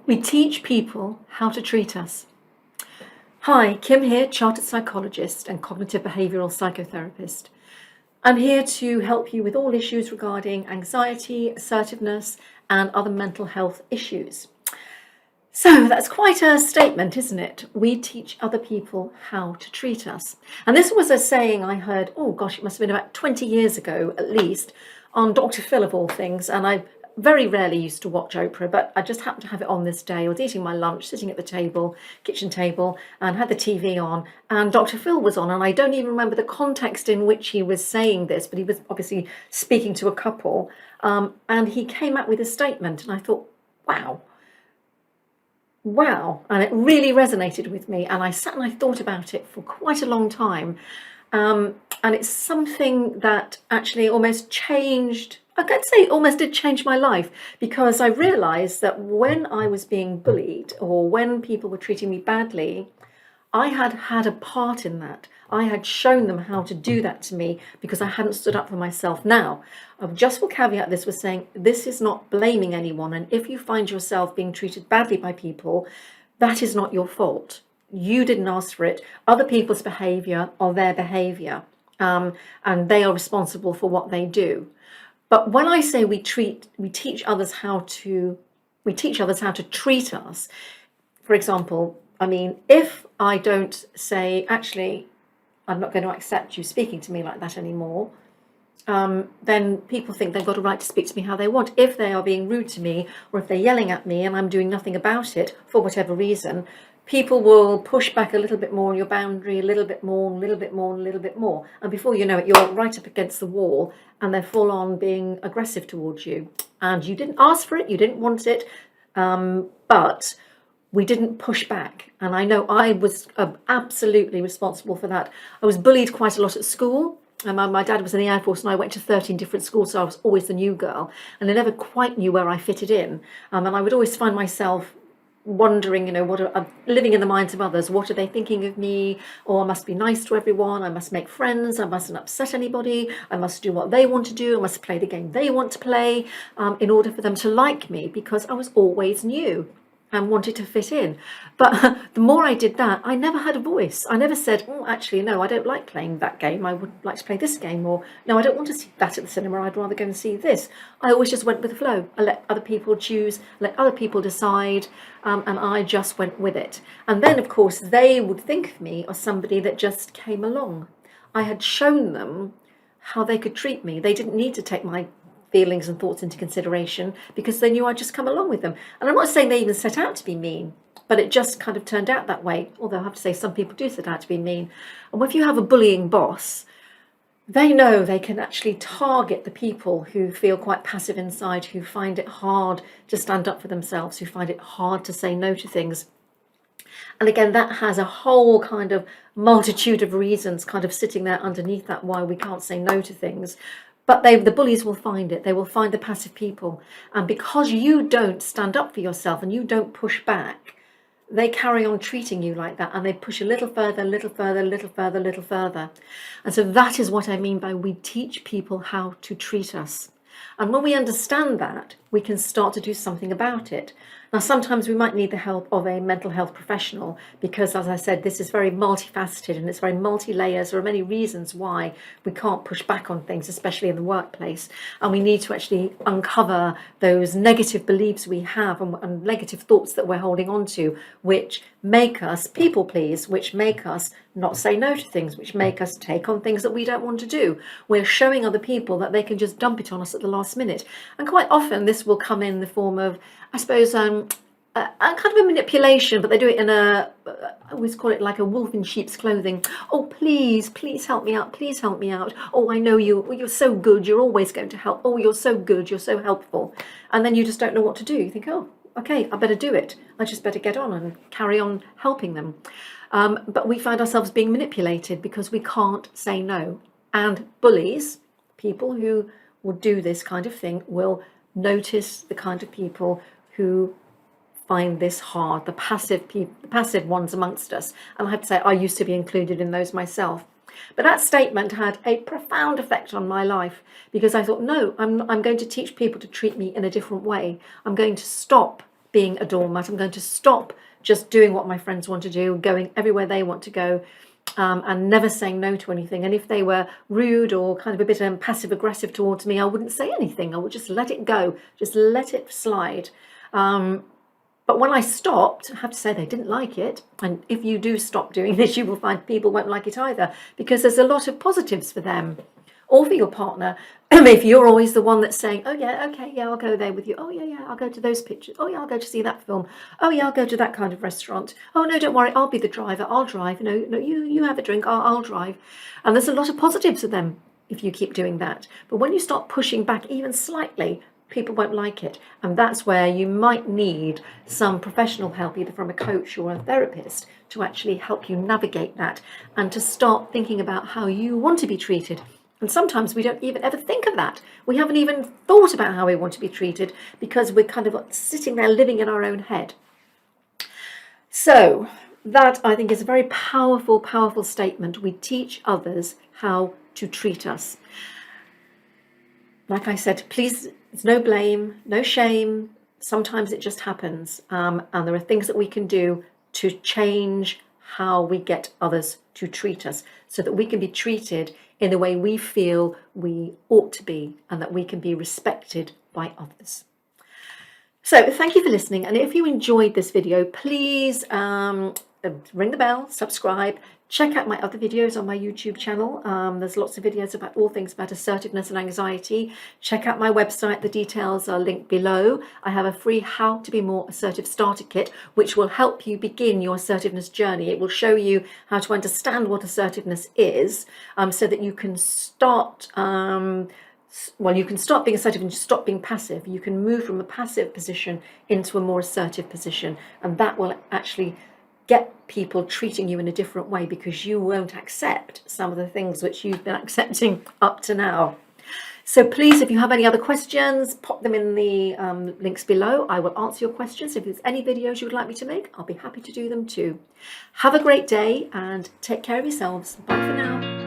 We teach people how to treat us. Hi, Kim here, chartered psychologist and cognitive behavioural psychotherapist. I'm here to help you with all issues regarding anxiety, assertiveness, and other mental health issues. So that's quite a statement, isn't it? We teach other people how to treat us. And this was a saying I heard, oh gosh, it must have been about 20 years ago at least, on Dr. Phil of all things. And I very rarely used to watch Oprah, but I just happened to have it on this day. I was eating my lunch, sitting at the table, kitchen table, and had the TV on, and Dr. Phil was on, and I don't even remember the context in which he was saying this, but he was obviously speaking to a couple, and he came out with a statement, and I thought, wow, and it really resonated with me, and I sat and I thought about it for quite a long time, and it's something that actually almost changed, I could say almost did change my life, because I realised that when I was being bullied or when people were treating me badly, I had had a part in that. I had shown them how to do that to me because I hadn't stood up for myself. Now, I just will caveat this with saying this is not blaming anyone. And if you find yourself being treated badly by people, that is not your fault. You didn't ask for it. Other people's behaviour are their behaviour, and they are responsible for what they do. But when I say we teach others how to treat us, for example, I mean, if I don't say, actually, I'm not going to accept you speaking to me like that anymore, then people think they've got a right to speak to me how they want. If they are being rude to me, or if they're yelling at me and I'm doing nothing about it for whatever reason, people will push back a little bit more on your boundary, a little bit more, a little bit more, a little bit more. And before you know it, you're right up against the wall and they're full on being aggressive towards you. And you didn't ask for it, you didn't want it, but we didn't push back. And I know I was absolutely responsible for that. I was bullied quite a lot at school. My dad was in the Air Force and I went to 13 different schools, so I was always the new girl. And I never quite knew where I fitted in. And I would always find myself wondering, living in the minds of others. What are they thinking of me? Or I must be nice to everyone. I must make friends. I mustn't upset anybody. I must do what they want to do. I must play the game they want to play in order for them to like me, because I was always new and wanted to fit in. But the more I did that, I never had a voice. I never said, oh, actually, no, I don't like playing that game. I would like to play this game. Or, no, I don't want to see that at the cinema. I'd rather go and see this. I always just went with the flow. I let other people choose, let other people decide, and I just went with it. And then, of course, they would think of me as somebody that just came along. I had shown them how they could treat me. They didn't need to take my feelings and thoughts into consideration because they knew I'd just come along with them. And I'm not saying they even set out to be mean, but it just kind of turned out that way. Although I have to say some people do set out to be mean. And if you have a bullying boss, they know they can actually target the people who feel quite passive inside, who find it hard to stand up for themselves, who find it hard to say no to things. And again, that has a whole kind of multitude of reasons kind of sitting there underneath that, why we can't say no to things. But the bullies will find it. They will find the passive people. And because you don't stand up for yourself and you don't push back, they carry on treating you like that, and they push a little further, little further, little further, little further. And so that is what I mean by we teach people how to treat us. And when we understand that, we can start to do something about it. Now, sometimes we might need the help of a mental health professional because, as I said, this is very multifaceted and it's very multi-layers. There are many reasons why we can't push back on things, especially in the workplace. And we need to actually uncover those negative beliefs we have and negative thoughts that we're holding on to, which make us people please, which make us not say no to things, which make us take on things that we don't want to do. We're showing other people that they can just dump it on us at the last minute. And quite often this will come in the form of, I suppose, a kind of a manipulation, but they do it in I always call it like a wolf in sheep's clothing. Oh, please help me out. Please help me out. Oh, I know you. You're so good. You're always going to help. Oh, you're so good. You're so helpful. And then you just don't know what to do. You think, oh, okay, I better do it. I just better get on and carry on helping them. But we find ourselves being manipulated because we can't say no. And bullies, people who will do this kind of thing, will notice the kind of people who find this hard, the passive ones amongst us. And I have to say, I used to be included in those myself. But that statement had a profound effect on my life because I thought, no, I'm going to teach people to treat me in a different way. I'm going to stop being a doormat. I'm going to stop just doing what my friends want to do, going everywhere they want to go, and never saying no to anything. And if they were rude or kind of a bit passive aggressive towards me, I wouldn't say anything. I would just let it go, just let it slide. But when I stopped, I have to say they didn't like it. And if you do stop doing this, you will find people won't like it either, because there's a lot of positives for them or for your partner. If you're always the one that's saying, oh yeah, okay, yeah, I'll go there with you. Oh yeah, yeah, I'll go to those pictures. Oh yeah, I'll go to see that film. Oh yeah, I'll go to that kind of restaurant. Oh no, don't worry, I'll be the driver. I'll drive. No, you have a drink. I'll drive. And there's a lot of positives for them if you keep doing that. But when you start pushing back even slightly, people won't like it. And that's where you might need some professional help, either from a coach or a therapist, to actually help you navigate that and to start thinking about how you want to be treated. And sometimes we don't even ever think of that. We haven't even thought about how we want to be treated because we're kind of sitting there living in our own head. So that, I think, is a very powerful, powerful statement. We teach others how to treat us. Like I said, please, there's no blame, no shame. Sometimes it just happens. And there are things that we can do to change how we get others to treat us so that we can be treated in the way we feel we ought to be and that we can be respected by others. So thank you for listening. And if you enjoyed this video, please ring the bell, subscribe, check out my other videos on my YouTube channel. There's lots of videos about all things about assertiveness and anxiety. Check out my website. The details are linked below. I have a free How to Be More Assertive starter kit, which will help you begin your assertiveness journey. It will show you how to understand what assertiveness is, so that you can start you can start being assertive and stop being passive. You can move from a passive position into a more assertive position, and that will actually get people treating you in a different way, because you won't accept some of the things which you've been accepting up to now. So please, if you have any other questions, pop them in the links below. I will answer your questions. If there's any videos you would like me to make, I'll be happy to do them too. Have a great day and take care of yourselves. Bye for now.